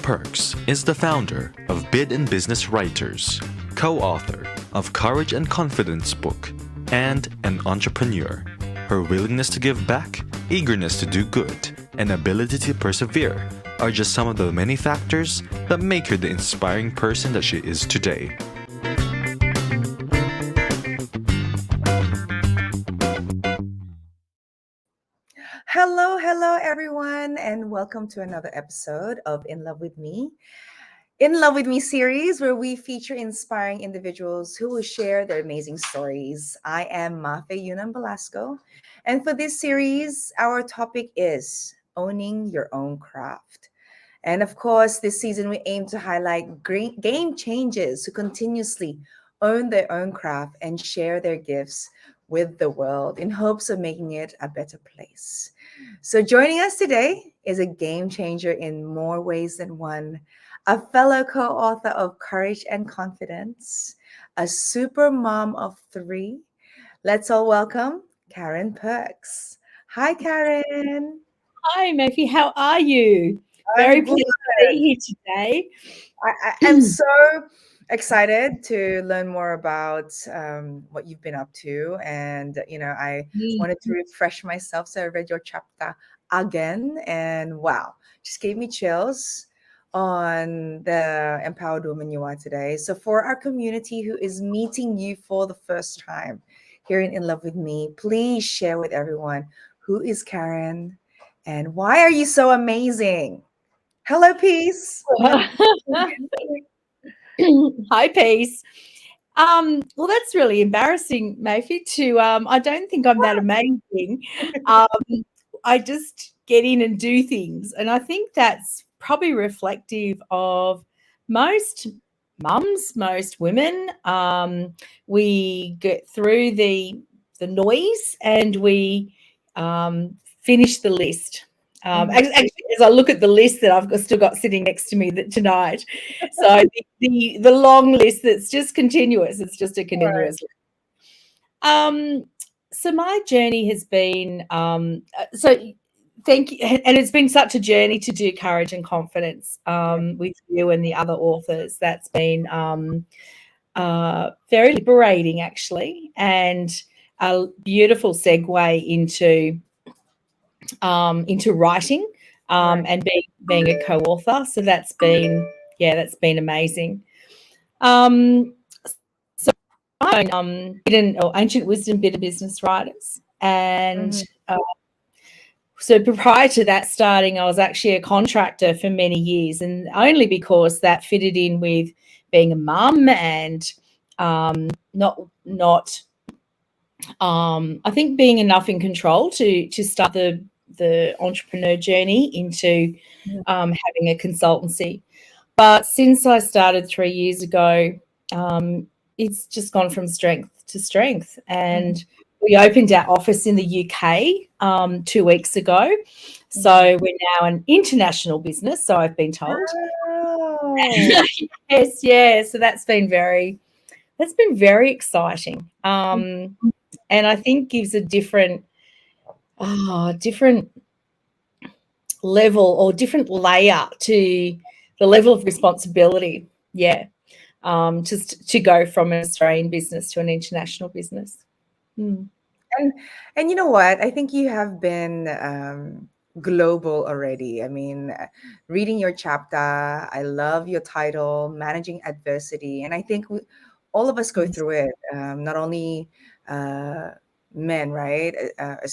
Perks is the founder of Bid and Business Writers, co-author of Courage and Confidence book, and an entrepreneur. Her willingness to give back, eagerness to do good, and ability to persevere are just some of the many factors that make her the inspiring person that she is today. Hello, everyone, and welcome to another episode of In Love with Me. In Love with Me series, where we feature inspiring individuals who will share their amazing stories. I am Mafae Yunam Velasco, and for this series, our topic is owning your own craft. And of course, this season we aim to highlight great game changers who continuously own their own craft and share their gifts with the world in hopes of making it a better place. So, joining us today is a game changer in more ways than one, a fellow co author of Courage and Confidence, a super mom of three. Let's all welcome Karen Perks. Hi, Karen. Hi, Mafae. How are you? I'm Very good. pleased to be here today. I am so excited to learn more about what you've been up to. And, I wanted to refresh myself. So I read your chapter again. And wow, just gave me chills on the empowered woman you are today. So for our community who is meeting you for the first time here in Love with Me, please share with everyone who is Karen and why are you so amazing? Hello, Peace. Hi, Peace. Well, that's really embarrassing, Mafae, to I don't think I'm that amazing. Um, I just get in and do things. And I think that's probably reflective of most mums, most women. We get through the noise and we finish the list. Actually, as I look at the list that still got sitting next to me tonight, so the long list that's just continuous. It's just a continuous list. So my journey has been thank you, and it's been such a journey to do Courage and Confidence with you and the other authors. That's been very liberating, actually, and a beautiful segue into writing and being a co-author. So that's been amazing. So I Ancient Wisdom Bit of Business Writers, and so prior to that starting, I was actually a contractor for many years, and only because that fitted in with being a mum and not I think being enough in control to start the entrepreneur journey into having a consultancy. But since I started 3 years ago, it's just gone from strength to strength. And we opened our office in the UK 2 weeks ago. So we're now an international business, so I've been told. Oh. Yes, yeah. So that's been very exciting. And I think gives a different level or different layer to the level of responsibility. Yeah. Just to go from an Australian business to an international business. And you know what? I think you have been global already. I mean, reading your chapter, I love your title, Managing Adversity. And I think all of us go through it, not only men, right?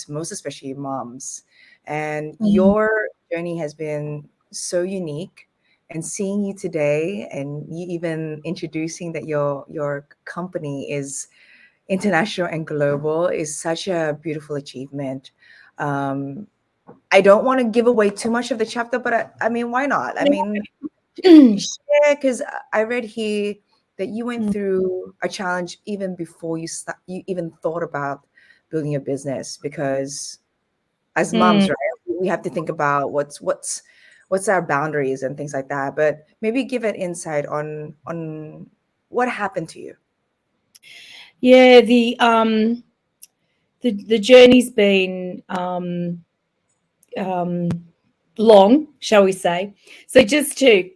Most especially moms. And your journey has been so unique. And seeing you today, and you even introducing that your company is international and global, is such a beautiful achievement. I don't want to give away too much of the chapter, but I mean, why not? I mean, share, because I read here that you went through a challenge even before you even thought about building a business, because as moms, right, we have to think about what's our boundaries and things like that. But maybe give an insight on what happened to you. Yeah, the journey's been long, shall we say. So just to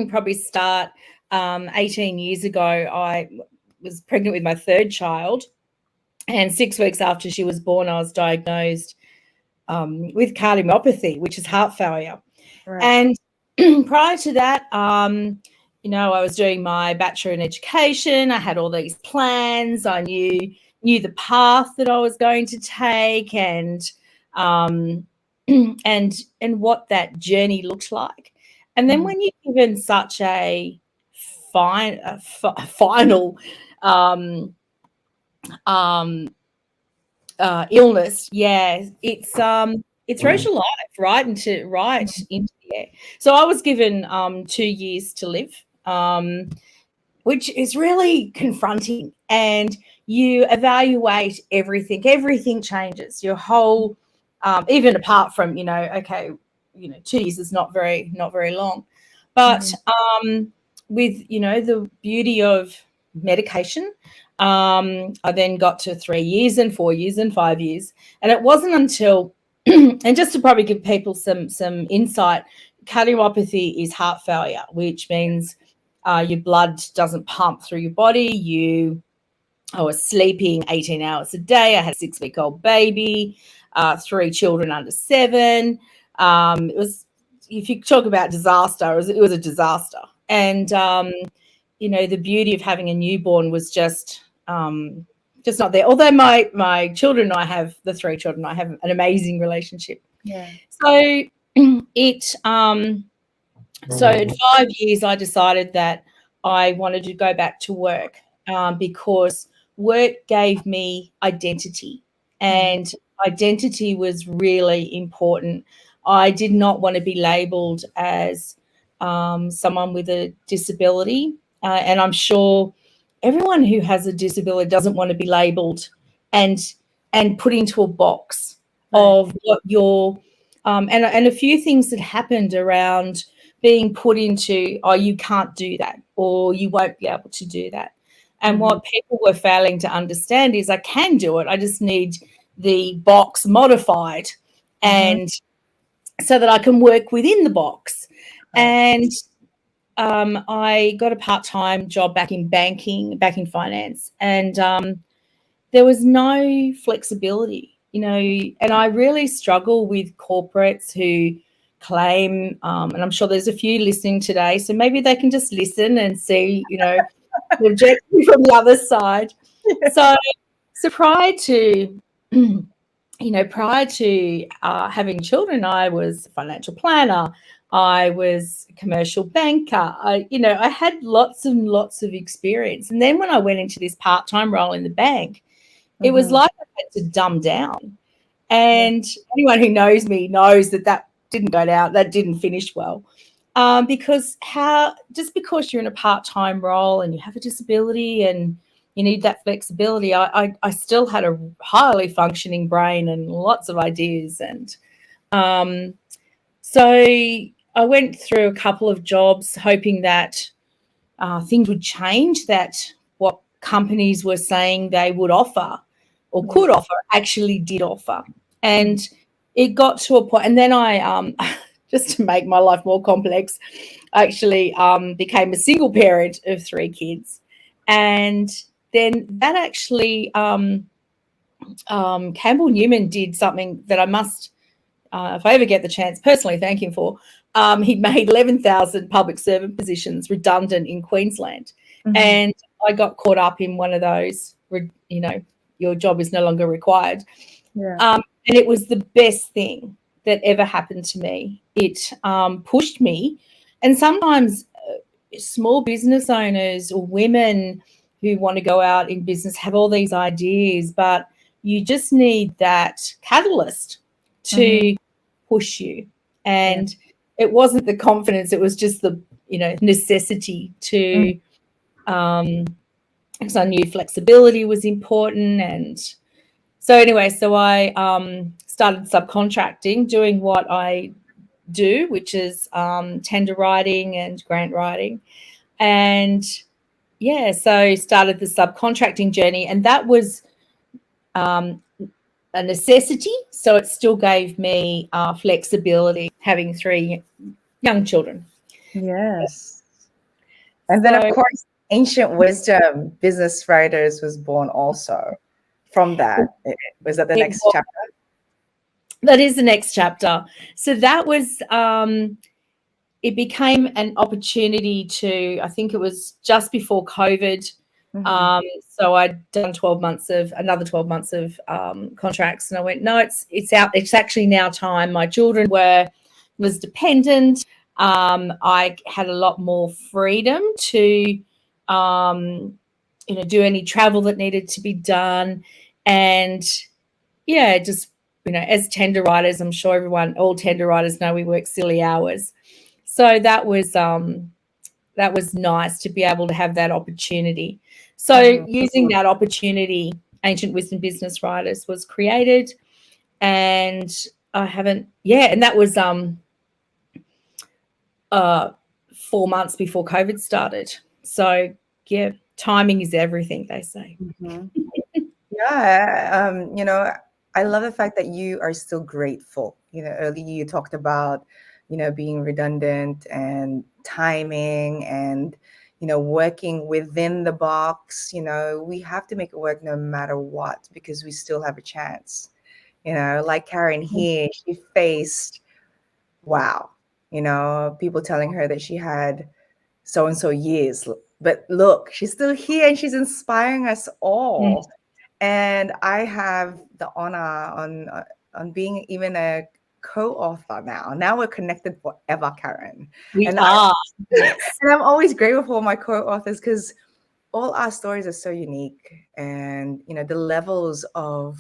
probably start 18 years ago. I was pregnant with my third child, and 6 weeks after she was born, I was diagnosed with cardiomyopathy, which is heart failure. Right. And prior to that, I was doing my bachelor in education. I had all these plans. I knew the path that I was going to take, and and what that journey looked like. And then when you're given such a final um, illness, it throws your life right into the air. So I was given 2 years to live, which is really confronting, and you evaluate everything. Everything changes. Your whole, even apart from 2 years is not very long, but with the beauty of medication. I then got to 3 years and 4 years and 5 years, and it wasn't until and just to probably give people some insight, cardiomyopathy is heart failure, which means your blood doesn't pump through your body. I was sleeping 18 hours a day. I had a 6-week-old baby, 3 children under 7. It was, if you talk about disaster, it was a disaster. And the beauty of having a newborn was just not there. Although my children and I have, the 3 children, I have an amazing relationship. Yeah. So so at 5 years, I decided that I wanted to go back to work because work gave me identity, and identity was really important. I did not want to be labelled as someone with a disability, and I'm sure everyone who has a disability doesn't want to be labelled and put into a box of what your and a few things that happened around being put into, oh, you can't do that, or you won't be able to do that. And what people were failing to understand is I can do it. I just need the box modified, and so that I can work within the box. And I got a part-time job back in banking, back in finance, and there was no flexibility, and I really struggle with corporates who claim, and I'm sure there's a few listening today, so maybe they can just listen and see, the objective from the other side. So prior to, having children, I was a financial planner. I was a commercial banker. I had lots and lots of experience. And then when I went into this part-time role in the bank, it was like I had to dumb down. And anyone who knows me knows that didn't go down, that didn't finish well. Because just because you're in a part-time role and you have a disability and you need that flexibility, I still had a highly functioning brain and lots of ideas. And so I went through a couple of jobs hoping that things would change, that what companies were saying they would offer or could offer actually did offer. And it got to a point, and then I, just to make my life more complex, I actually became a single parent of 3 kids. And then that actually, Campbell Newman did something that I must, if I ever get the chance, personally thank him for. He made 11,000 public servant positions redundant in Queensland. And I got caught up in one of those, your job is no longer required. Yeah. And it was the best thing that ever happened to me. It pushed me. And sometimes small business owners or women who want to go out in business have all these ideas, but you just need that catalyst to push you. And it wasn't the confidence, it was just the, necessity to, because I knew flexibility was important. And so anyway, so I started subcontracting, doing what I do, which is tender writing and grant writing. And so started the subcontracting journey, and that was a necessity. So it still gave me flexibility, having 3 young children. Yes. And then, of So course, Ancient Wisdom, Business Writers was born also from that. Was that the it next was, chapter? that is the next chapter. So that was it became an opportunity to, I think it was just before COVID. Mm-hmm. So I'd done another 12 months of contracts, and I went, no, it's out. It's actually now time. My children was dependent. I had a lot more freedom to, do any travel that needed to be done, and yeah, just as tender writers, I'm sure all tender writers know we work silly hours. So that was nice to be able to have that opportunity. So Mm-hmm. using that opportunity, Ancient Wisdom Business Writers was created, and and that was 4 months before COVID started. So yeah, timing is everything, they say. Mm-hmm. Yeah, I love the fact that you are still grateful. Earlier you talked about, being redundant and timing and, working within the box. We have to make it work no matter what because we still have a chance. Like Karen here, she faced, wow, people telling her that she had so and so years. But look, she's still here and she's inspiring us Mm, all. And I have the honor on being even a co-author now. Now we're connected forever, Karen. we And are, yes. and I'm always grateful for my co-authors because all our stories are so unique, and the levels of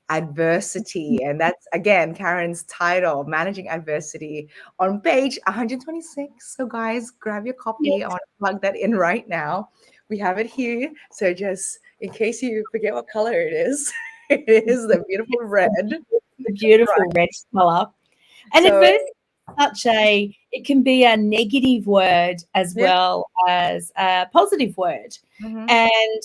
adversity, and that's again Karen's title, Managing Adversity, on page 126. So guys, grab your copy. I want to plug that in right now. We have it here, so just in case you forget what color it is, it is the beautiful red. The beautiful red color. And So adversity it can be a negative word as yeah. well as a positive word. Mhm. And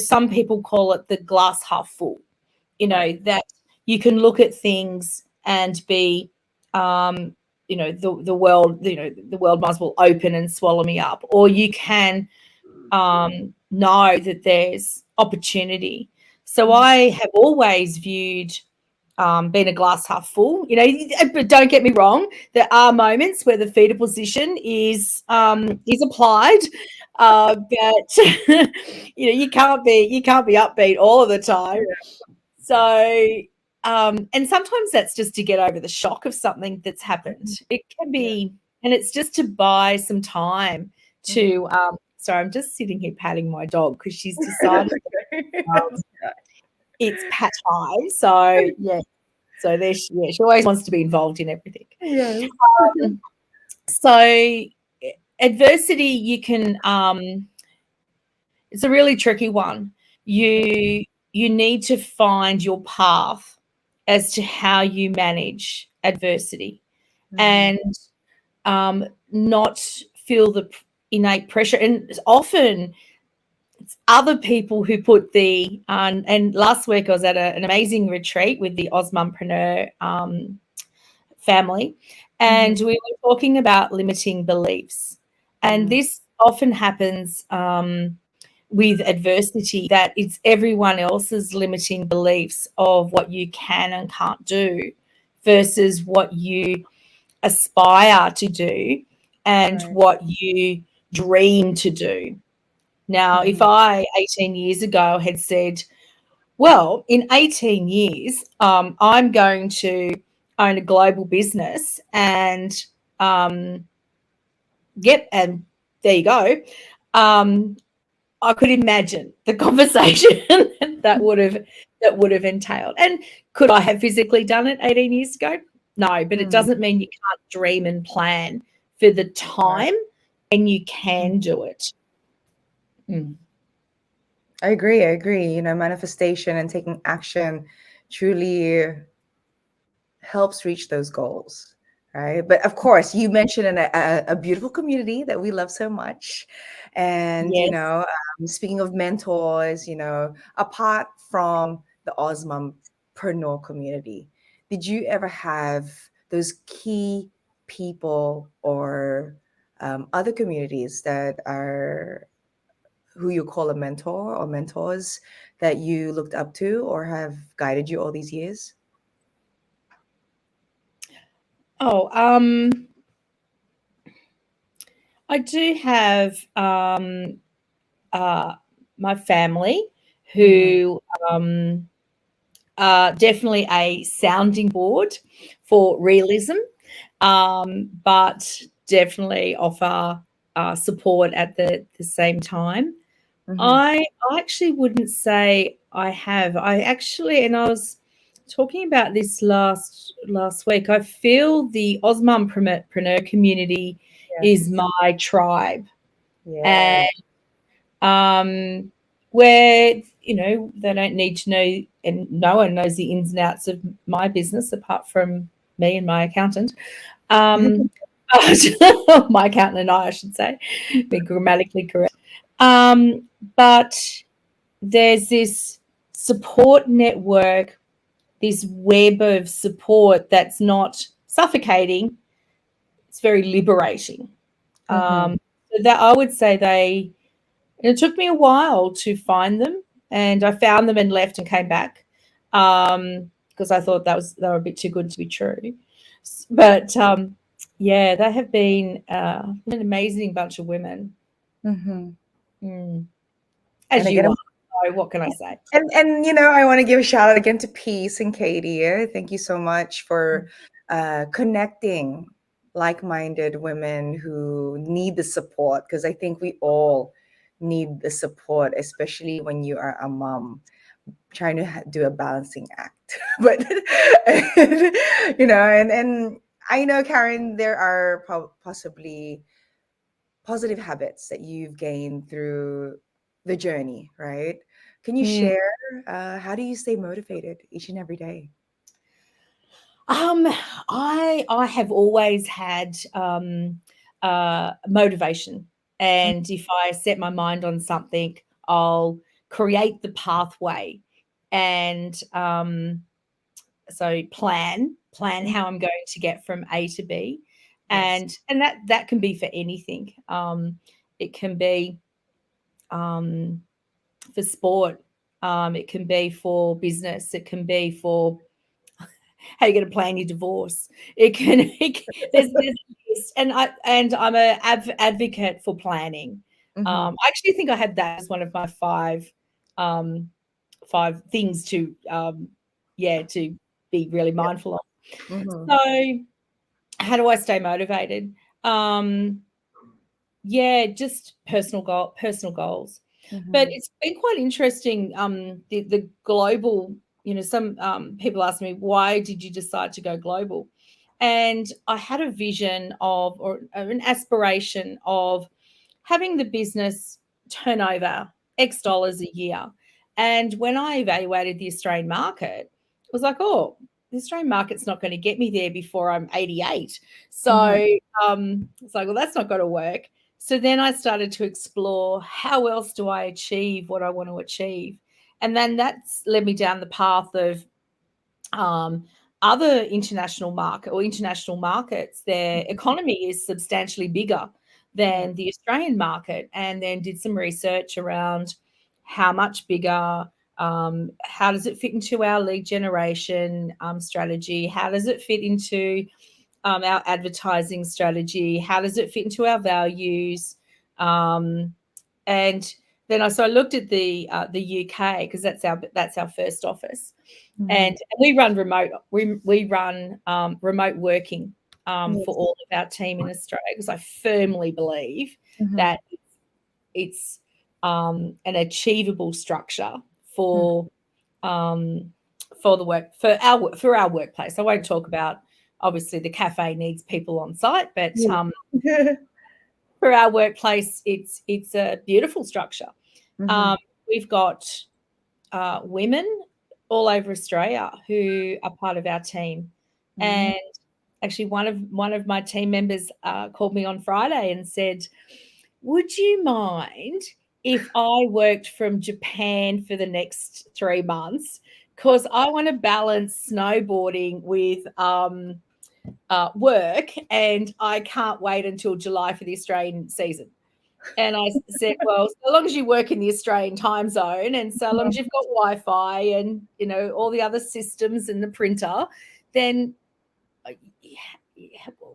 some people call it the glass half full, Right. that you can look at things and be, the world, the world might as well open and swallow me up. Or you can know that there's opportunity. So Mhm. I have always viewed being a glass half full. But don't get me wrong, there are moments where the feeder position is applied, but you can't be upbeat all of the time. So and sometimes that's just to get over the shock of something that's happened. It can Yeah. be, and it's just to buy some time Mhm. to. Sorry, I'm just sitting here patting my dog because she's decided it's pat time. So yeah, so she always wants to be involved in everything. Yes. So adversity, you can it's a really tricky one. You need to find your path as to how you manage adversity, Mhm. and not feel the innate pressure. And often it's other people who put and last week I was at an amazing retreat with the Osmumpreneur family, and Mhm. we were talking about limiting beliefs. And Mhm. this often happens with adversity, that it's everyone else's limiting beliefs of what you can and can't do versus what you aspire to do and Right. what you dream to do. Now, if Mhm. I 18 years ago had said, well, in 18 years, I'm going to own a global business and and there you go. Um, I could imagine the conversation that would have entailed. And could I have physically done it 18 years ago? No, but it Mhm. doesn't mean you can't dream and plan for the Right. time and you can Mhm. do it. Mm. I agree. I agree. Manifestation and taking action truly helps reach those goals, right? But of course, you mentioned a beautiful community that we love so much. And, Yes. speaking of mentors, apart from the Osmompreneur community, did you ever have those key people or other communities that are who you call a mentor or mentors that you looked up to or have guided you all these years? Oh, I do have uh, my family Mm-hmm. who are definitely a sounding board for realism, but definitely offer support at the same time. Mm-hmm. I actually wouldn't say I have. I actually, and I was talking about this last week. I feel the Osmompreneur community is Yes. my tribe, Yeah. and where they don't need to know, and no one knows the ins and outs of my business apart from me and my accountant. Um, my accountant and I should say, be grammatically correct. But there's this support network, this web of support that's not suffocating. It's very liberating. Mm-hmm. So that I would say it took me a while to find them, and I found them and left and came back because I thought they were a bit too good to be true. But yeah, they have been an amazing bunch of women, Mm-hmm. And as again, you are. So what can I say? and I want to give a shout out again to Peace and Katie. Thank you so much for connecting like-minded women who need the support, because I think we all need the support, especially when you are a mom trying to do a balancing act. But and I know, Karen, there are possibly positive habits that you've gained through the journey, right? Can you Mm. share how do you stay motivated each and every day? Um, I have always had motivation, and if I set my mind on something, I'll create the pathway, and so plan Mhm. how I'm going to get from A to B, Yes. and that can be for anything. It can be um, for sport. It can be for business. It can be for how you're going to plan your divorce. There's a list, and I'm a advocate for planning. Mm-hmm. I actually think I had that as one of my um, five things to to be really Yep. mindful of. Mm-hmm. So how do I stay motivated? Um, yeah, just personal goals. But Mm-hmm. it's been quite interesting. The global, some people ask me, why did you decide to go global? And I had a vision of, or an aspiration of, having the business turn over X dollars a year. And when I evaluated the Australian market, it was like, oh, the Australian market's not going to get me there before I'm 88. Mm-hmm. So it's like, well, that's not going to work. So then I started to explore, how else do I achieve what I want to achieve? And then that's led me down the path of um, other international markets. Their economy is substantially bigger Yeah. than the Australian market, and then did some research around how much bigger. How does it fit into our lead generation strategy? How does it fit into our advertising strategy? How does it fit into our values? Um, and then I looked at the UK, because that's our first office, Mm-hmm. and we run we run remote working for Yes. all of our team in Australia, because I firmly believe Mm-hmm. that it's an achievable structure for um, the work for our workplace. I won't talk about, obviously the cafe needs people on site, but Yeah. for our workplace, it's a beautiful structure. Mm-hmm. Um, we've got women all over Australia who are part of our team, Mm-hmm. and actually one of my team members called me on Friday and said, would you mind if I worked from Japan for the next 3 months? Because I want to balance snowboarding with work, and I can't wait until July for the Australian season. And I said, well, so long as you work in the Australian time zone, and so long as you've got Wi-Fi and, you know, all the other systems and the printer, then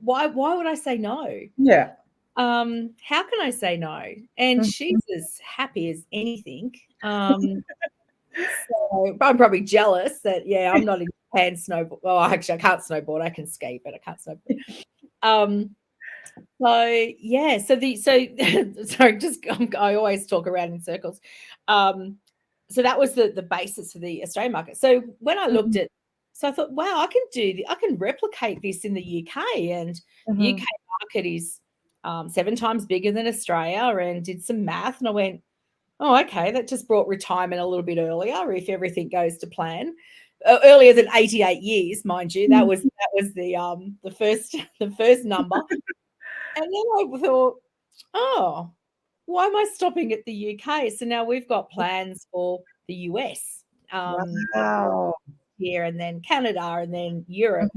why would I say no? Yeah. How can I say no? And she's as happy as anything. So I'm probably jealous that, I'm not in Japan snowboard. Well, actually, I can't snowboard. I can ski, but I can't snowboard. I always talk around in circles. So that was the basis for the Australian market. So when I looked at, so I thought, wow, I can replicate this in the UK, and the UK market is 7 times bigger than Australia, and did some math, and I went, oh, okay, that just brought retirement a little bit earlier if everything goes to plan. Earlier than 88 years, mind you. That was the first number. And then I thought, oh, why am I stopping at the UK? So now we've got plans for the US Wow. here, and then Canada, and then Europe.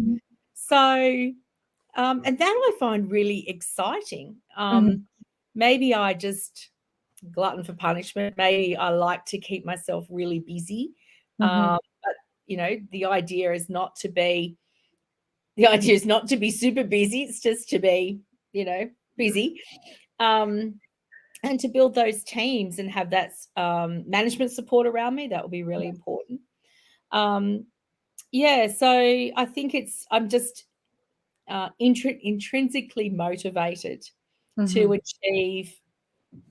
So, and that I find really exciting. Maybe I just glutton for punishment. Maybe I like to keep myself really busy. But, you know, the idea is not to be super busy. It's just to be, you know, busy. And to build those teams and have that management support around me, that will be really important. So I think I'm just intrinsically motivated to achieve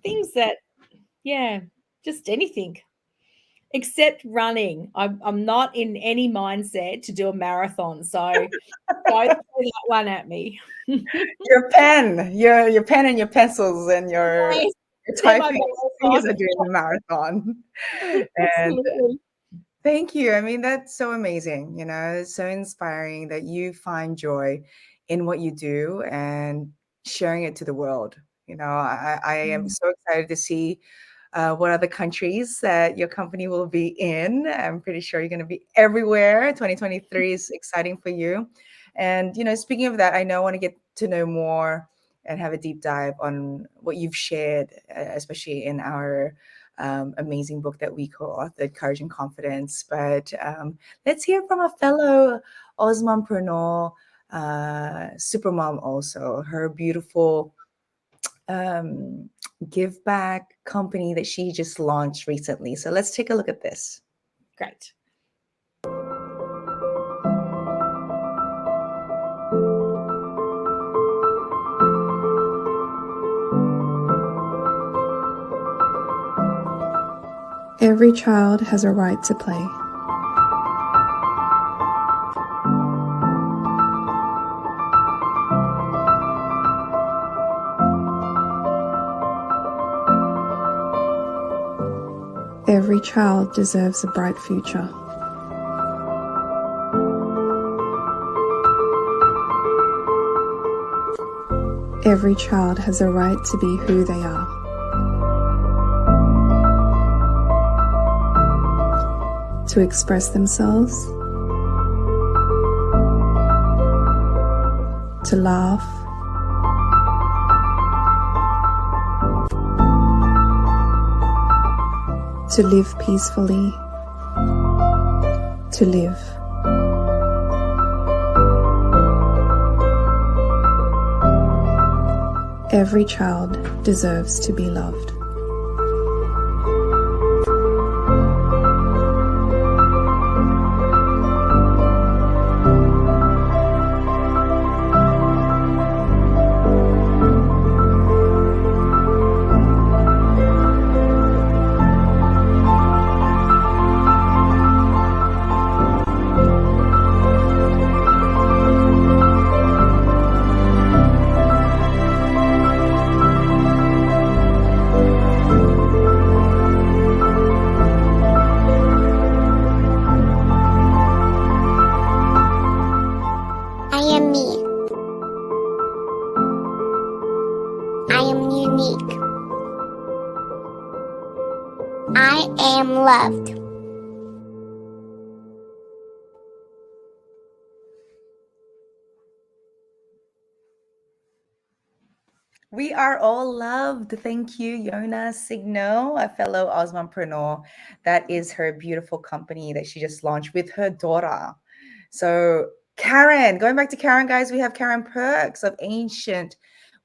things that, just anything except running. I'm not in any mindset to do a marathon, so don't throw that one at me. Your pen and your pencils and your typing fingers are doing the marathon. And thank you. I mean, that's so amazing. You know, it's so inspiring that you find joy in what you do and sharing it to the world. You know, I am so excited to see what other countries that your company will be in. I'm pretty sure you're going to be everywhere. 2023 is exciting for you. And, you know, speaking of that, I know I want to get to know more and have a deep dive on what you've shared, especially in our amazing book that we co-authored, Courage and Confidence. But let's hear from a fellow Osmanpreneur, supermom also, her beautiful give back company that she just launched recently. So let's take a look at this. Great. Every child has a right to play. Every child deserves a bright future. Every child has a right to be who they are. To express themselves, to laugh, to live peacefully, to live. Every child deserves to be loved. I am loved. We are all loved. Thank you, Yona Signo, a fellow Osmanpreneur. That is her beautiful company that she just launched with her daughter. So, Karen, going back to Karen, guys, we have Karen Perks of Ancient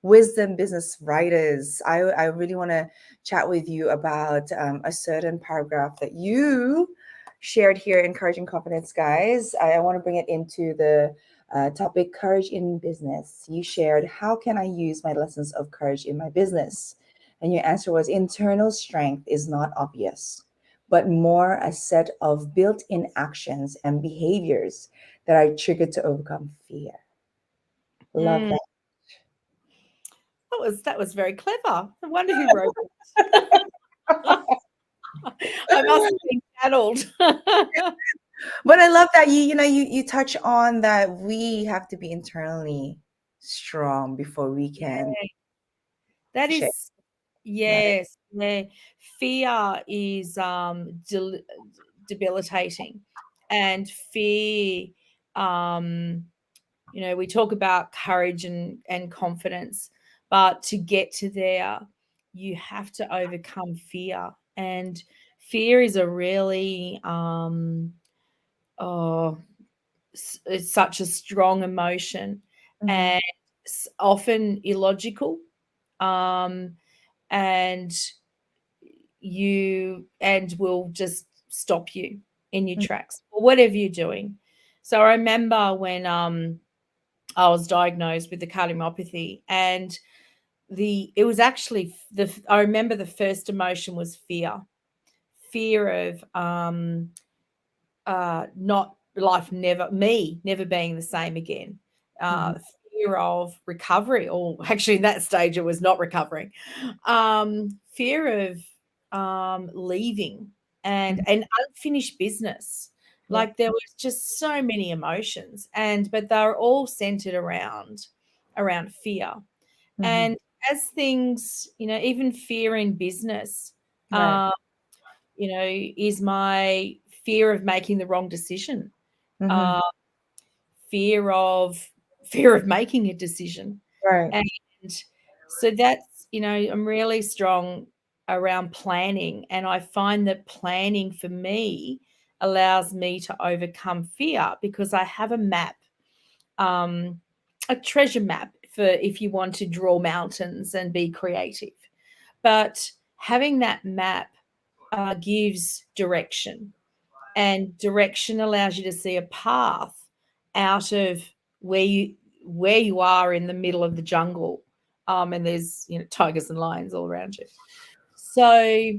Wisdom Business Writers. I really want to chat with you about a certain paragraph that you shared here, Encouraging Confidence, guys. I want to bring it into the topic courage in business. You shared, how can I use my lessons of courage in my business? And your answer was, internal strength is not obvious, but more a set of built in actions and behaviors that are triggered to overcome fear. Love Mm, that. that was very clever. I wonder who wrote it. I must have been channeled. But I love that you touch on that we have to be internally strong before we can That share, is, right? yes, yeah. Fear is debilitating, and fear, um, we talk about courage and confidence, but to get to there, you have to overcome fear, and fear is a really oh, it's such a strong emotion, Mhm. and often illogical, um, and will just stop you in your Mm, tracks or whatever you're doing. So I remember when I was diagnosed with the cardiomyopathy, and it was actually I remember the first emotion was fear of not life never being the same again. mhm, Uh, Fear of recovery, or actually in that stage it was not recovering. Fear of leaving, and mhm. an unfinished business. Yeah. Like there was just so many emotions, but they're all centered around fear. Mhm. And as things, even fear in business, Right. uh, is my fear of making the wrong decision, Mhm. uh, fear of fear of making a decision. Right. And so that's, I'm really strong around planning, and I find that planning for me allows me to overcome fear because I have a map, um, a treasure map for if you want to draw mountains and be creative. But having that map gives direction, and direction allows you to see a path out of where you are in the middle of the jungle, and there's tigers and lions all around you. So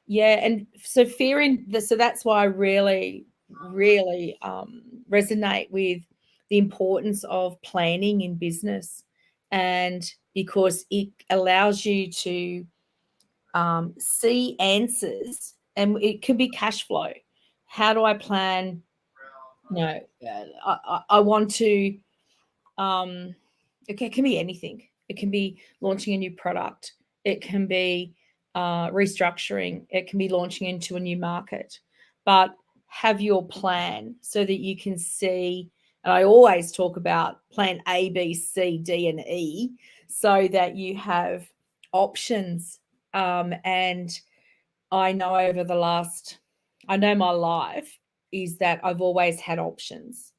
yeah, and so so that's why I really resonate with the importance of planning in business, and because it allows you to see answers, and it can be cash flow. How do I plan? I want to. Um, it can be anything. It can be launching a new product. It can be restructuring. It can be launching into a new market. But have your plan so that you can see. And I always talk about plan A, B, C, D, and E, so that you have options. And I know my life is that I've always had options.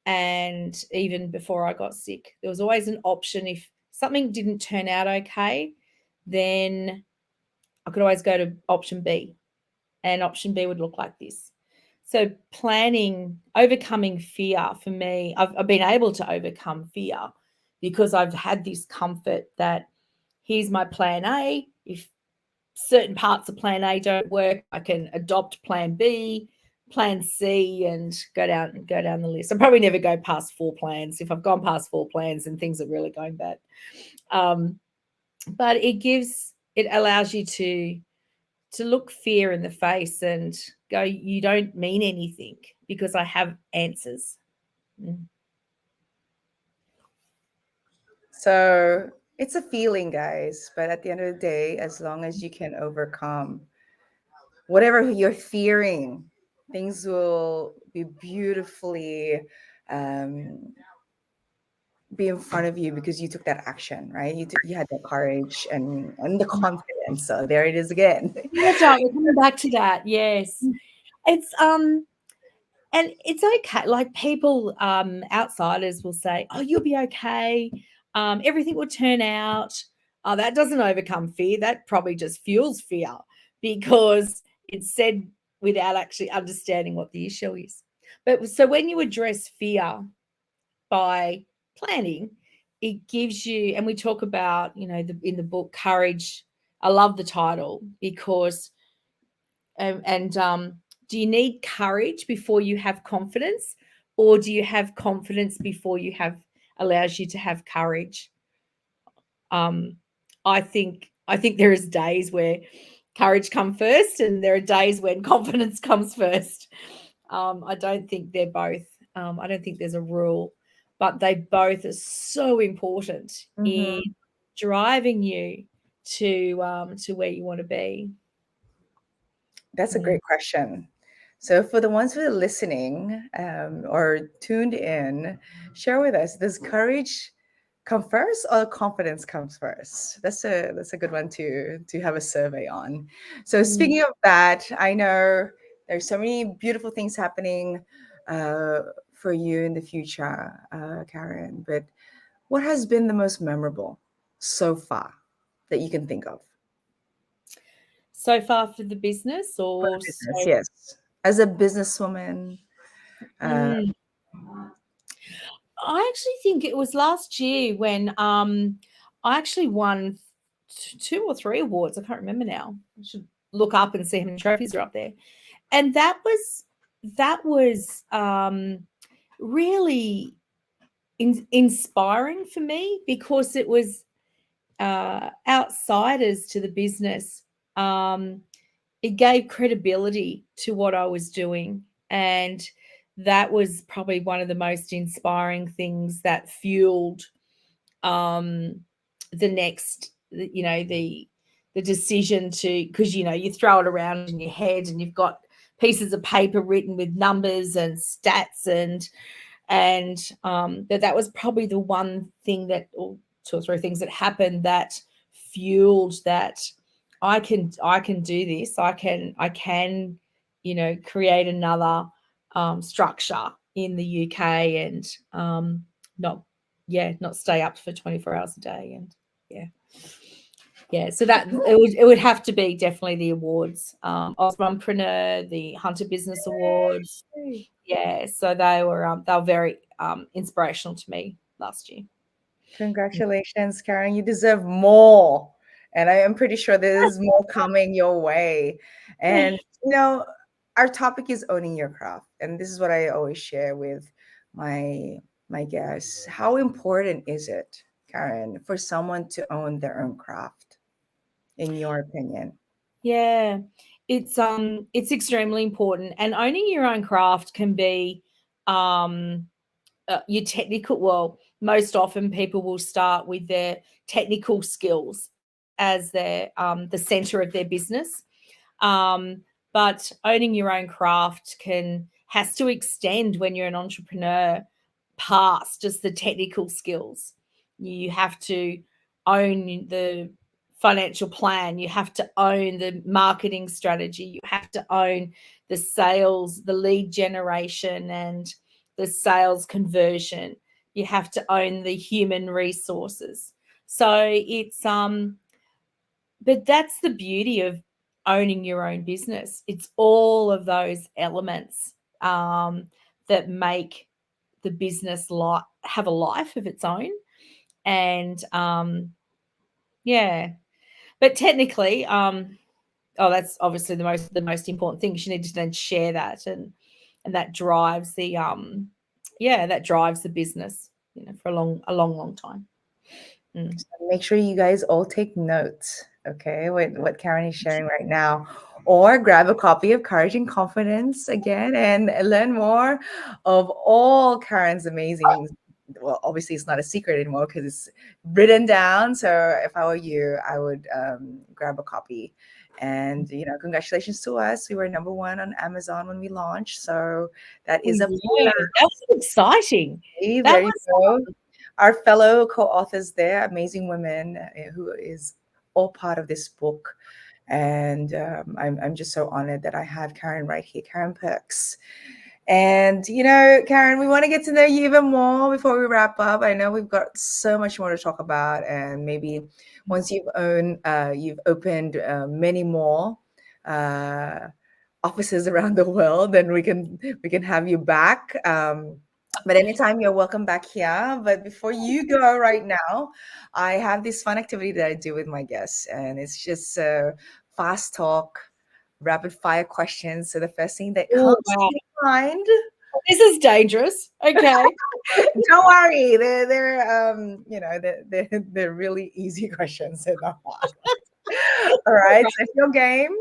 And even before I got sick, there was always an option. If something didn't turn out okay, then I could always go to option B, and option B would look like this. So planning, overcoming fear for me, I've been able to overcome fear because I've had this comfort that here's my plan A. If certain parts of plan A don't work, I can adopt plan B, plan C, and go down the list. I probably never go past 4 plans. If I've gone past 4 plans, then things are really going bad. Um, but it allows you to look fear in the face and go, you don't mean anything because I have answers. Mm. So it's a feeling, guys, but at the end of the day, as long as you can overcome whatever you're fearing, things will be beautifully um, be in front of you because you took that action, right? You had the courage and the confidence. So there it is again. That's right. We're coming back to that. Yes. It's and it's okay. Like people, outsiders will say, "Oh, you'll be okay. Everything will turn out." That doesn't overcome fear. That probably just fuels fear because it's said without actually understanding what the issue is. But so when you address fear by planning, it gives you, and we talk about, in the book, courage. I love the title because, and do you need courage before you have confidence, or do you have confidence before you have allows you to have courage? Um, I think there is days where courage come first, and there are days when confidence comes first. I don't think they're both. I don't think there's a rule, but they both are so important Mhm. in driving you to where you want to be. That's a Mm. great question. So, for the ones who are listening or tuned in, share with us: does courage come first, or confidence comes first? That's a good one to have a survey on. So, Mm. speaking of that, I know there's so many beautiful things happening uh, for you in the future, Karen. But what has been the most memorable so far that you can think of? So far for the business, For or the business, yes. As a businesswoman, uh, Mm. I actually think it was last year when I actually won two or three awards. I can't remember now. I should look up and see how many trophies are up there. And that was really inspiring for me because it was outsiders to the business. Um, it gave credibility to what I was doing. And that was probably one of the most inspiring things that fueled um, the next, the decision to, because, you throw it around in your head and you've got pieces of paper written with numbers and stats and that was probably the one thing that, or two or three things that happened that fueled that I can do this. I can create another structure in the UK and not not stay up for 24 hours a day. And yeah so that it would have to be definitely the awards, Osmompreneur, the Hunter Business Awards. Yeah, so they were very inspirational to me last year. congratulations, Karen. You deserve more. And I am pretty sure there's more coming your way. And, our topic is owning your craft. And this is what I always share with my my guests. How important is it, Karen, for someone to own their own craft, in your opinion? Yeah, it's extremely important, and owning your own craft can be um your technical. Well, most often people will start with their technical skills as the center of their business. Um, but owning your own craft has to extend when you're an entrepreneur past just the technical skills. You have to own the financial plan, you have to own the marketing strategy, you have to own the sales, the lead generation, and the sales conversion. You have to own the human resources. So but that's the beauty of owning your own business. It's all of those elements that make the business have a life of its own. And yeah, but technically, that's obviously the most important thing. 'Cause you need to then share that, and that drives that drives the business, for a long time. Mm. Make sure you guys all take notes, okay, what Karen is sharing right now. Or grab a copy of Courage and Confidence again and learn more of all Karen's amazing. Well, obviously, it's not a secret anymore because it's written down. So, if I were you, I would grab a copy. And, congratulations to us. We were number one on Amazon when we launched. So, that Oh, is a yeah, that's exciting. play. That There you was go. our fellow co-authors there, amazing women who is all part of this book. And I'm just so honored that I have Karen right here, Karen Perks. And, Karen, we want to get to know you even more before we wrap up. I know we've got so much more to talk about. And maybe once you've opened many more offices around the world, then we can have you back. But anytime, you're welcome back here. But before you go right now, I have this fun activity that I do with my guests, and it's just fast talk, rapid fire questions. So the first thing that comes to mind. This is dangerous. Okay. Don't worry, they're really easy questions. They're not hard. All right, so if you're game,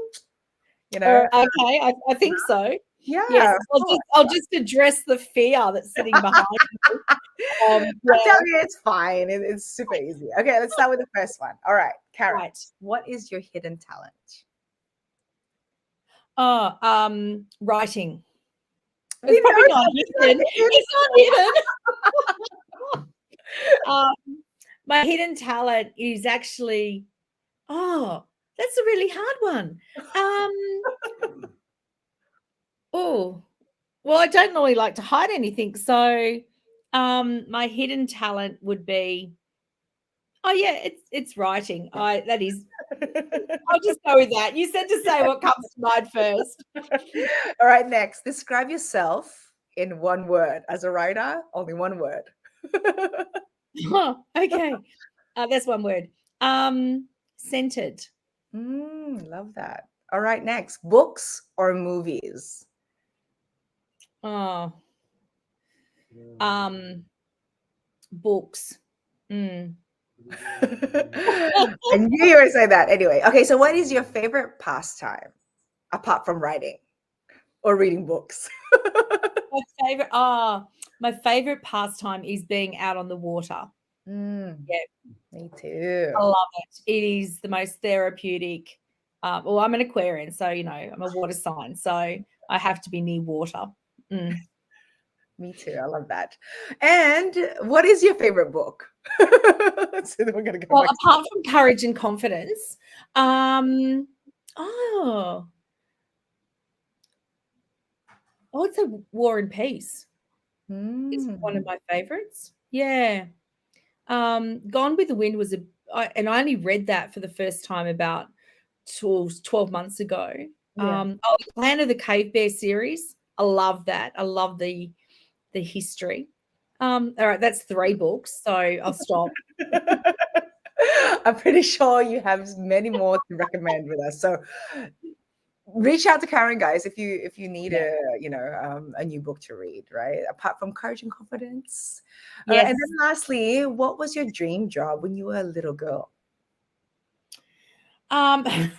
Okay, I think so. Yeah. Yes, I'll just address the fear that's sitting behind me. I'll tell you, it's fine. It's super easy. Okay, let's start with the first one. All right, Karen, Right. what is your hidden talent? Writing. We It's probably know not hidden. It's not hidden. My hidden talent is actually, that's a really hard one. Well, I don't normally like to hide anything. So my hidden talent would be, it's writing. That is, I'll just go with that. You said to say what comes to mind first. All right, next. Describe yourself in one word. As a writer, only one word. Okay. That's one word. Centered. Love that. All right, next. Books or movies? Books. I knew you were going to say that. Anyway, okay, so what is your favorite pastime apart from writing or reading books? My favorite pastime is being out on the water. Yeah, me too. I love it. It is the most therapeutic. Well, I'm an Aquarian, so I'm a water sign, so I have to be near water. Me too. I love that. And what is your favorite book? So then we're gonna go well, back apart from Courage and Confidence, it's a War and Peace. It's one of my favorites. Yeah. Gone with the Wind was and I only read that for the first time about 12 months ago. Yeah. The Clan of the Cave Bear series. I love that. I love the history. All right, that's 3 books, so I'll stop. I'm pretty sure you have many more to recommend with us. So reach out to Karen, guys, if you need a new book to read, right? Apart from Courage and Confidence. Yes. And then lastly, what was your dream job when you were a little girl? I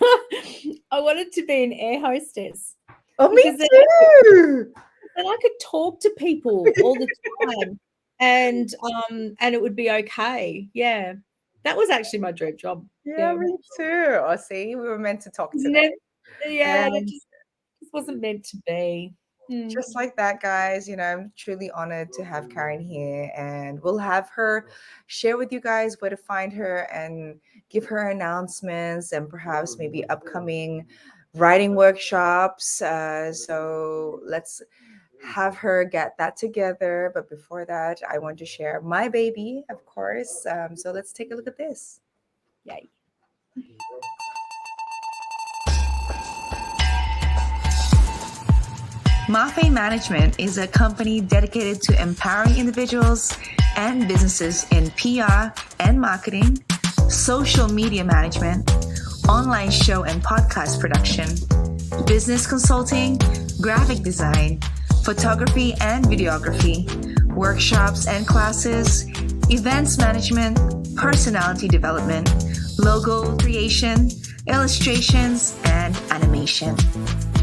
wanted to be an air hostess. Oh, me too. And I could talk to people all the time, and it would be okay. Yeah, that was actually my dream job. Yeah, me too. Oh, see, we were meant to talk today. That just wasn't meant to be. Just like that, guys, I'm truly honored to have Karen here, and we'll have her share with you guys where to find her and give her announcements and perhaps maybe upcoming writing workshops. So let's have her get that together. But before that, I want to share my baby, of course. So let's take a look at this. Yay. Mafae Management is a company dedicated to empowering individuals and businesses in PR and marketing, social media management, online show and podcast production, business consulting, graphic design, photography and videography, workshops and classes, events management, personality development, logo creation, illustrations, and animation.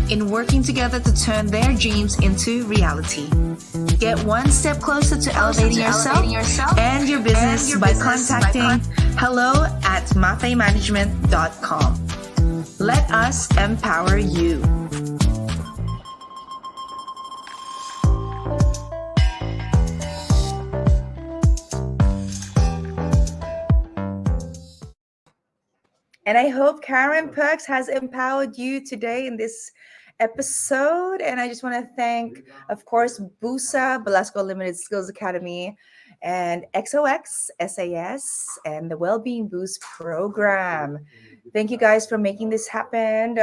In working together to turn their dreams into reality. Get one step closer to elevating yourself and your business by contacting hello@mafaemanagement.com. Let us empower you. And I hope Karen Perks has empowered you today in this episode. And I just want to thank, of course, BUSA, Belasco Limited Skills Academy, and XOX, SAS, and the Wellbeing Boost program. Thank you guys for making this happen.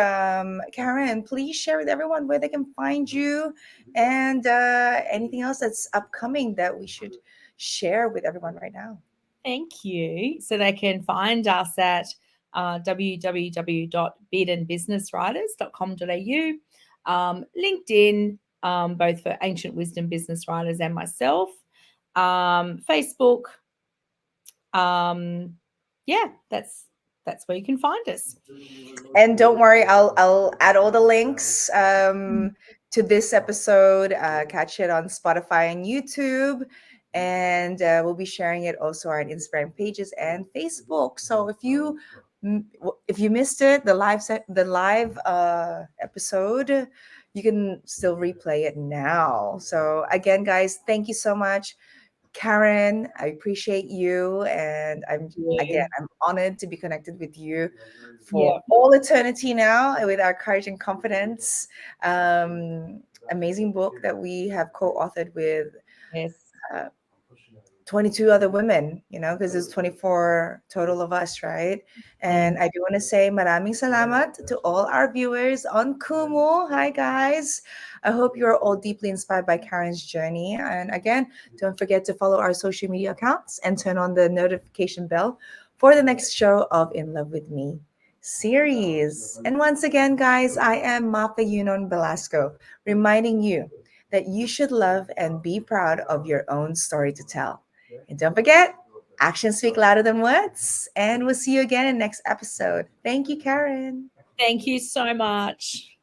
Karen, please share with everyone where they can find you and anything else that's upcoming that we should share with everyone right now. Thank you. So they can find us at www.bidandbusinesswriters.com.au, LinkedIn, both for Ancient Wisdom Business Writers and myself, Facebook. Yeah, that's where you can find us. And don't worry, I'll add all the links to this episode. Catch it on Spotify and YouTube, and we'll be sharing it also on Instagram pages and Facebook. So if you missed it, the live episode, you can still replay it now. So again, guys, thank you so much. Karen, I appreciate you, and I'm honored to be connected with you for all eternity now with our Courage and Confidence amazing book that we have co-authored with 22 other women, because there's 24 total of us, right? And I do want to say maraming salamat to all our viewers on Kumu. Hi, guys. I hope you're all deeply inspired by Karen's journey. And again, don't forget to follow our social media accounts and turn on the notification bell for the next show of In Love With Me series. And once again, guys, I am Mafae Velasco, reminding you that you should love and be proud of your own story to tell. And don't forget, actions speak louder than words. And we'll see you again in next episode. Thank you, Karen. Thank you so much.